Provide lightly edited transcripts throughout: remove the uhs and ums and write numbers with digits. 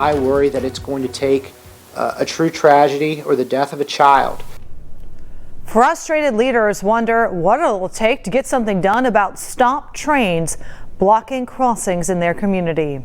I worry that it's going to take a true tragedy or the death of a child. Frustrated leaders wonder what it will take to get something done about stopped trains blocking crossings in their community.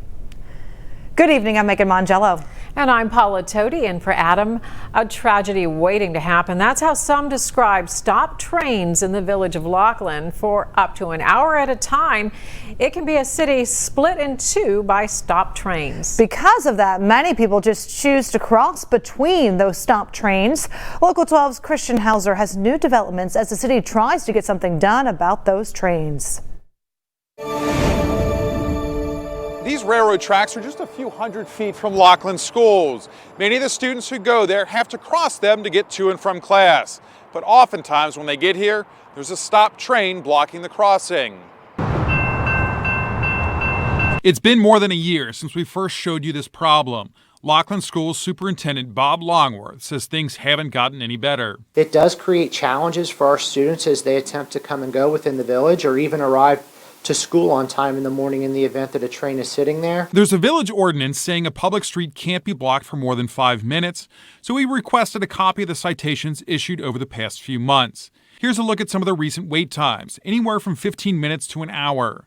Good evening, I'm Megan Mongello. And I'm Paula Toti in for Adam. A tragedy waiting to happen. That's how some describe stopped trains in the village of Lockland for up to an hour at a time. It can be a city split in two by stopped trains. Because of that, many people just choose to cross between those stopped trains. Local 12's Christian Hauser has new developments as the city tries to get something done about those trains. These railroad tracks are just a few hundred feet from Lockland schools. Many of the students who go there have to cross them to get to and from class. But oftentimes when they get here, there's a stopped train blocking the crossing. It's been more than a year since we first showed you this problem. Lockland Schools Superintendent Bob Longworth says things haven't gotten any better. It does create challenges for our students as they attempt to come and go within the village or even arrive to school on time in the morning in the event that a train is sitting there. There's a village ordinance saying a public street can't be blocked for more than 5 minutes, so we requested a copy of the citations issued over the past few months. Here's a look at some of the recent wait times, anywhere from 15 minutes to an hour.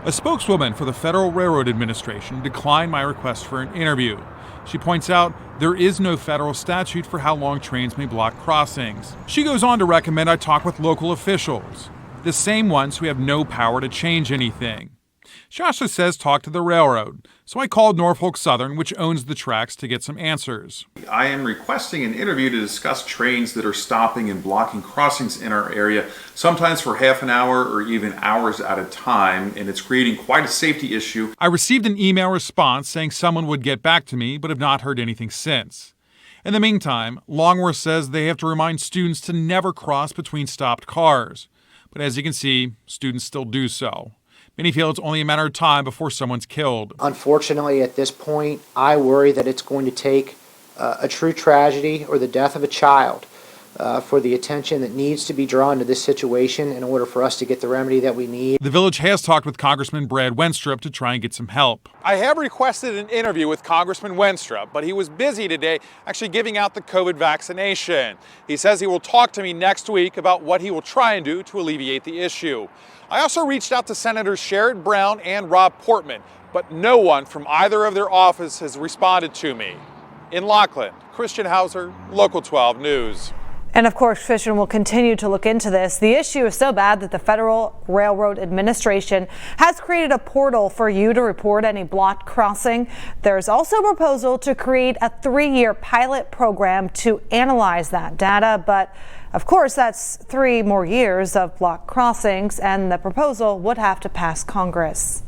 A spokeswoman for the Federal Railroad Administration declined my request for an interview. She points out there is no federal statute for how long trains may block crossings. She goes on to recommend I talk with local officials, the same ones who have no power to change anything. She also says talk to the railroad, so I called Norfolk Southern, which owns the tracks, to get some answers. I am requesting an interview to discuss trains that are stopping and blocking crossings in our area, sometimes for half an hour or even hours at a time, and it's creating quite a safety issue. I received an email response saying someone would get back to me, but have not heard anything since. In the meantime, Longworth says they have to remind students to never cross between stopped cars. But as you can see, students still do so. Many feel it's only a matter of time before someone's killed. Unfortunately, at this point, I worry that it's going to take a true tragedy or the death of a child for the attention that needs to be drawn to this situation in order for us to get the remedy that we need. The village has talked with Congressman Brad Wenstrup to try and get some help. I have requested an interview with Congressman Wenstrup, but he was busy today actually giving out the COVID vaccination. He says he will talk to me next week about what he will try and do to alleviate the issue. I also reached out to Senators Sherrod Brown and Rob Portman, but no one from either of their offices has responded to me. In Lockland, Christian Hauser, Local 12 News. And of course, Christian will continue to look into this. The issue is so bad that the Federal Railroad Administration has created a portal for you to report any blocked crossing. There's also a proposal to create a 3-year pilot program to analyze that data. But of course, that's 3 more years of blocked crossings, and the proposal would have to pass Congress.